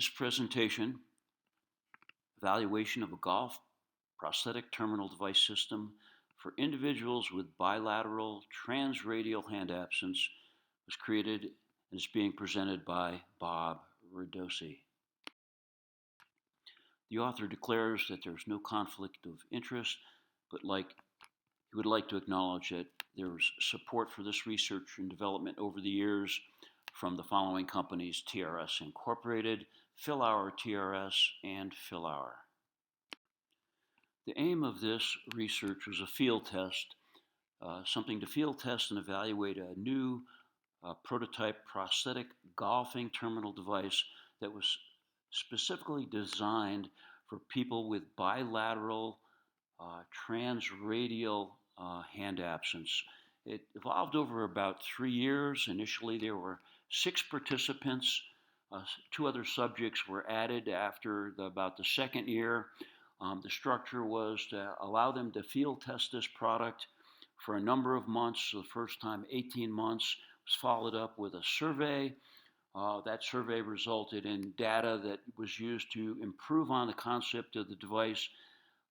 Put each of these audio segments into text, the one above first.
This presentation, evaluation of a golf prosthetic terminal device system for individuals with bilateral trans-radial hand absence, was created and is being presented by Bob Radocy. The author declares that there's no conflict of interest, but he would like to acknowledge that there's support for this research and development over the years from the following companies: TRS Incorporated, PhilHour TRS, and PhilHour. The aim of this research was a field test, something to field test and evaluate a new prototype prosthetic golfing terminal device that was specifically designed for people with bilateral trans-radial hand absence. It evolved over about 3 years. Initially, there were 6 participants. 2 other subjects were added after about the second year. The structure was to allow them to field test this product for a number of months. The first time, 18 months, was followed up with a survey. That survey resulted in data that was used to improve on the concept of the device.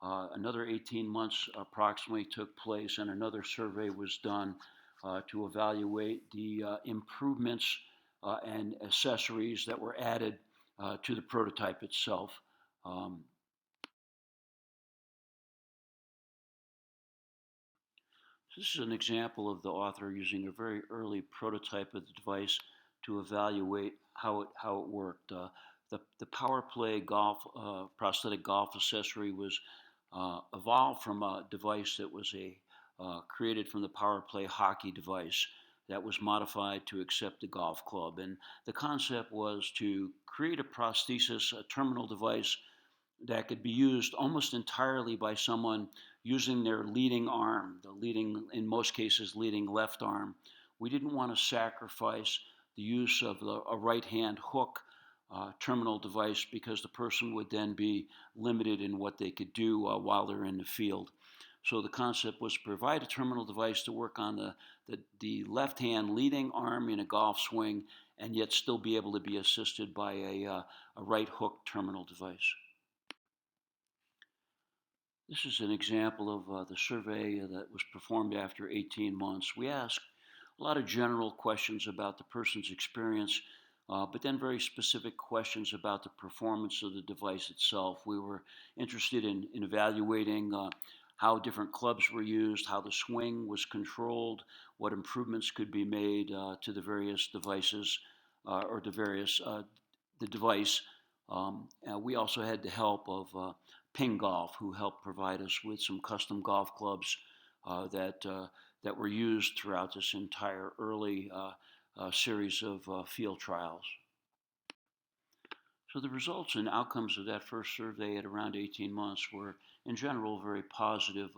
Another 18 months approximately took place, and another survey was done to evaluate the improvements and accessories that were added to the prototype itself. This is an example of the author using a very early prototype of the device to evaluate how it worked. The Power Play golf prosthetic golf accessory was evolved from a device that was created from the Power Play hockey device that was modified to accept the golf club. And the concept was to create a prosthesis, a terminal device that could be used almost entirely by someone using their leading arm, in most cases, leading left arm. We didn't want to sacrifice the use of a right-hand hook terminal device because the person would then be limited in what they could do while they're in the field. So the concept was to provide a terminal device to work on the left-hand leading arm in a golf swing and yet still be able to be assisted by a right hook terminal device. This is an example of the survey that was performed after 18 months. We asked a lot of general questions about the person's experience, but then very specific questions about the performance of the device itself. We were interested in evaluating how different clubs were used, how the swing was controlled, what improvements could be made to the various devices or the device. We also had the help of Ping Golf, who helped provide us with some custom golf clubs that were used throughout this entire early series of field trials. So the results and outcomes of that first survey at around 18 months were, in general, very positive.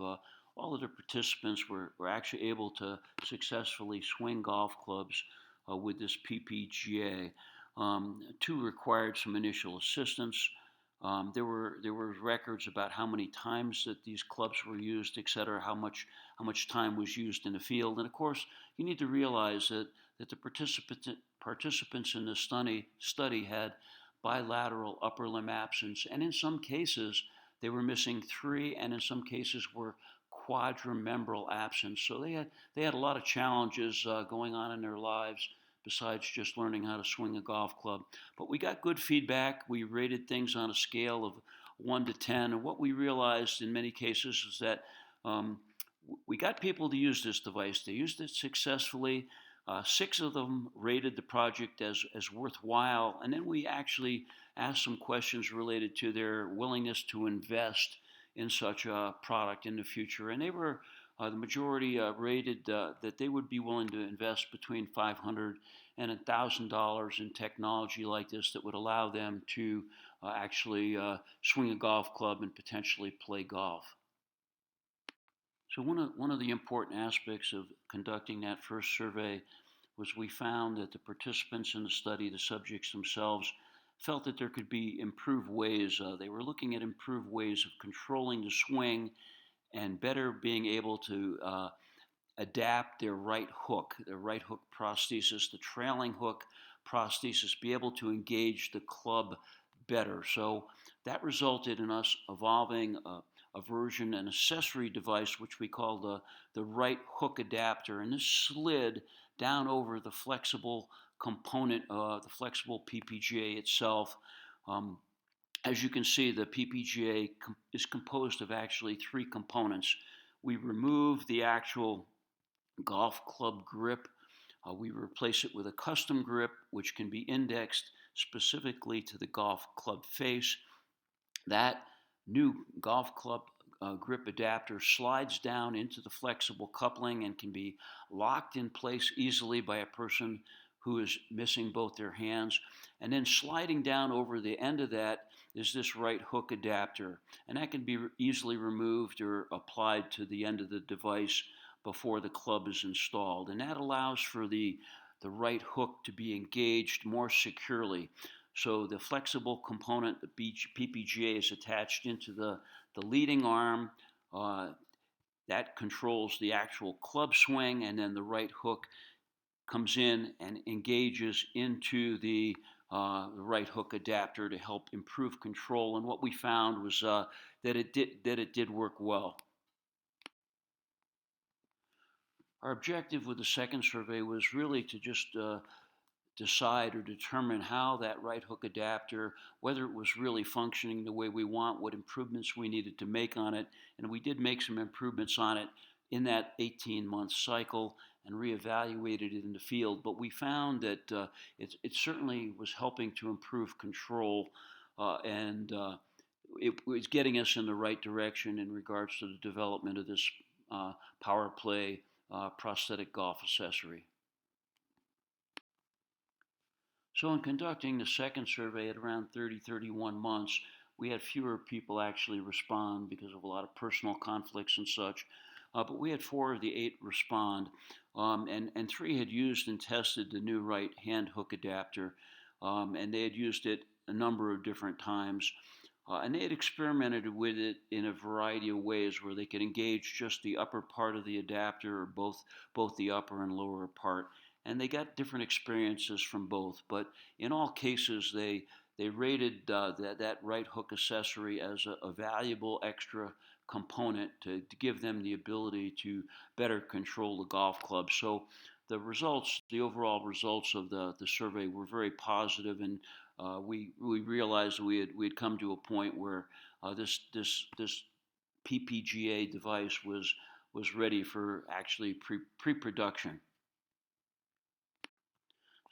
All of the participants were actually able to successfully swing golf clubs with this PPGA. 2 required some initial assistance. There were records about how many times that these clubs were used, et cetera, how much time was used in the field. And of course, you need to realize that the participants in the study had bilateral upper limb absence, and in some cases they were missing 3, and in some cases were quadrimembral absence. So they had a lot of challenges going on in their lives besides just learning how to swing a golf club. But we got good feedback. We rated things on a scale of 1 to 10, and what we realized in many cases is that we got people to use this device. They used it successfully. 6 of them rated the project as worthwhile, and then we actually asked some questions related to their willingness to invest in such a product in the future, and they were the majority rated that they would be willing to invest between $500 and $1,000 in technology like this that would allow them to actually swing a golf club and potentially play golf. So one of the important aspects of conducting that first survey was we found that the participants in the study, the subjects themselves, felt that there could be improved ways. They were looking at improved ways of controlling the swing and better being able to adapt their right hook prosthesis, the trailing hook prosthesis be able to engage the club better. So that resulted in us evolving a version, an accessory device, which we call the right hook adapter. And this slid down over the flexible component, the flexible PPGA itself. As you can see, the PPGA is composed of actually three components. We remove the actual golf club grip. We replace it with a custom grip, which can be indexed specifically to the golf club face. That new golf club grip adapter slides down into the flexible coupling and can be locked in place easily by a person who is missing both their hands. And then sliding down over the end of that is this right hook adapter. And that can be easily removed or applied to the end of the device before the club is installed. And that allows for the right hook to be engaged more securely. So the flexible component, the PPGA, is attached into the leading arm. That controls the actual club swing, and then the right hook comes in and engages into the right hook adapter to help improve control. And what we found was that it did work well. Our objective with the second survey was really to just decide or determine how that right hook adapter, whether it was really functioning the way we want, what improvements we needed to make on it. And we did make some improvements on it in that 18-month cycle and reevaluated it in the field. But we found that it certainly was helping to improve control and it was getting us in the right direction in regards to the development of this power play prosthetic golf accessory. So in conducting the second survey at around 31 months, we had fewer people actually respond because of a lot of personal conflicts and such. But we had 4 of the 8 respond, and 3 had used and tested the new right hand hook adapter, and they had used it a number of different times. And they had experimented with it in a variety of ways where they could engage just the upper part of the adapter or both the upper and lower part. And they got different experiences from both. But in all cases, they rated that right hook accessory as a valuable extra component to give them the ability to better control the golf club. So the results, the overall results of the survey were very positive, and we realized we had come to a point where this PPGA device was ready for actually pre-production.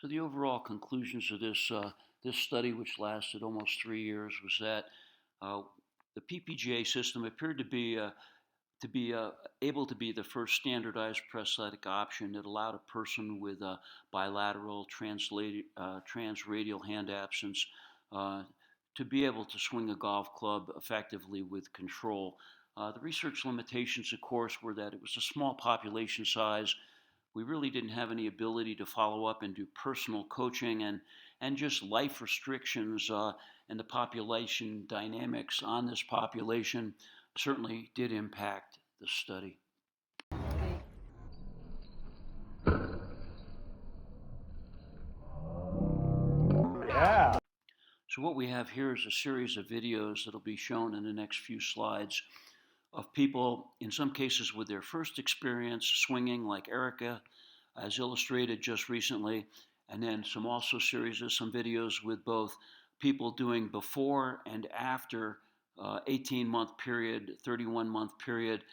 So the overall conclusions of this study, which lasted almost 3 years, was that the PPGA system appeared to be able to be the first standardized prosthetic option that allowed a person with bilateral trans-radial hand absence to be able to swing a golf club effectively with control. The research limitations, of course, were that it was a small population size. We really didn't have any ability to follow up and do personal coaching, and just life restrictions and the population dynamics on this population certainly did impact the study. Yeah. So what we have here is a series of videos that'll be shown in the next few slides of people, in some cases with their first experience swinging, like Erica, as illustrated just recently, and then some videos with both people doing before and after 18-month period, 31-month period,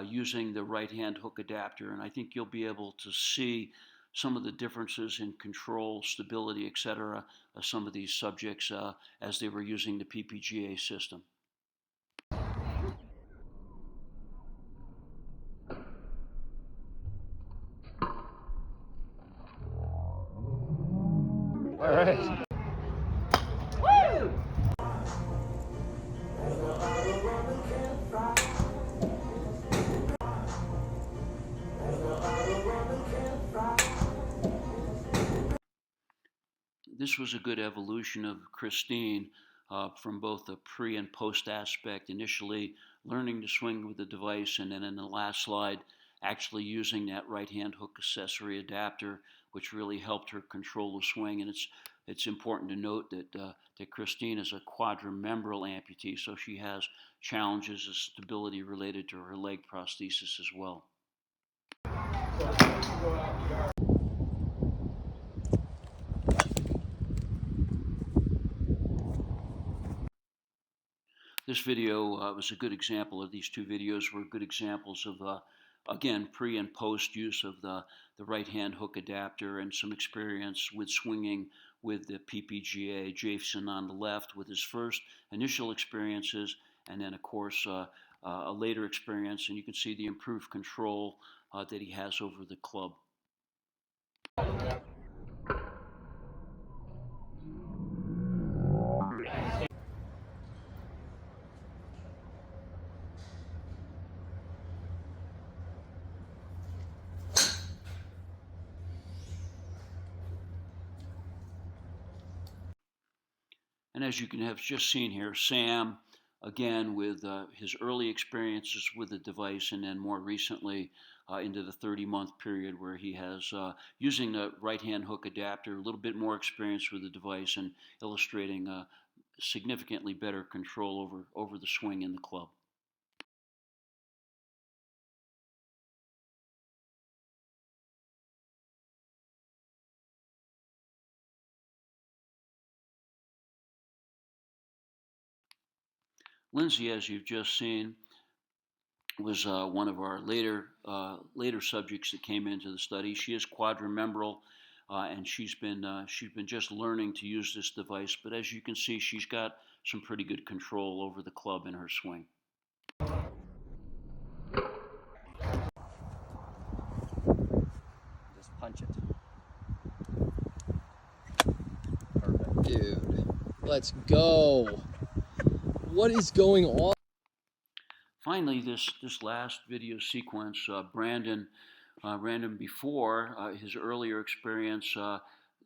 using the right hand hook adapter. And I think you'll be able to see some of the differences in control, stability, etc., of some of these subjects as they were using the PPGA system. All right. This was a good evolution of Christine from both the pre and post aspect, initially learning to swing with the device, and then in the last slide, actually using that right hand hook accessory adapter, which really helped her control the swing. And it's important to note that Christine is a quadrimembral amputee, so she has challenges of stability related to her leg prosthesis as well. This video was a good example of these two videos were good examples of, again, pre and post use of the right hand hook adapter and some experience with swinging with the PPGA. Jason on the left with his first initial experiences, and then, of course, a later experience. And you can see the improved control that he has over the club. And as you can have just seen here, Sam, again, with his early experiences with the device, and then more recently into the 30-month period where he has, using the right-hand hook adapter, a little bit more experience with the device and illustrating significantly better control over the swing in the club. Lindsay, as you've just seen, was one of our later subjects that came into the study. She is quadrimembral, and she's been just learning to use this device. But as you can see, she's got some pretty good control over the club in her swing. Just punch it. Perfect. Dude, let's go. What is going on? Finally, this last video sequence, Brandon before his earlier experience, the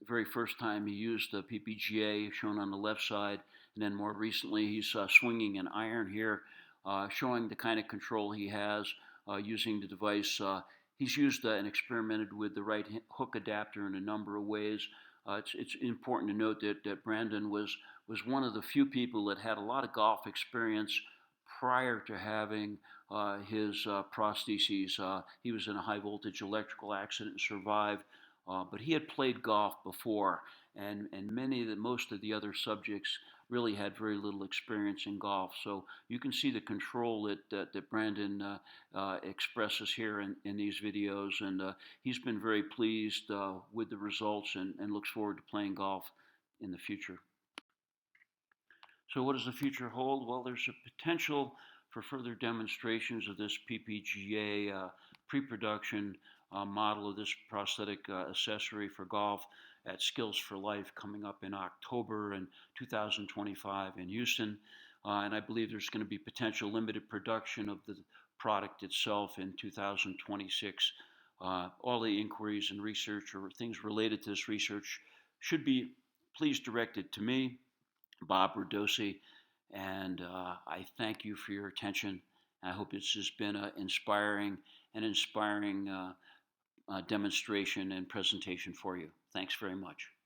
very first time he used the PPGA shown on the left side, and then more recently he's swinging an iron here, showing the kind of control he has using the device. He's used and experimented with the right hook adapter in a number of ways. It's important to note that Brandon was one of the few people that had a lot of golf experience prior to having his prostheses. He was in a high voltage electrical accident and survived, but he had played golf before, and most of the other subjects really had very little experience in golf. So you can see the control that Brandon expresses here in these videos, and he's been very pleased with the results and looks forward to playing golf in the future. So what does the future hold? Well, there's a potential for further demonstrations of this PPGA pre-production model of this prosthetic accessory for golf at Skills for Life coming up in October in 2025 in Houston. And I believe there's going to be potential limited production of the product itself in 2026. All the inquiries and research or things related to this research should be please directed to me, Bob Radocy, and I thank you for your attention. I hope this has been an inspiring demonstration and presentation for you. Thanks very much.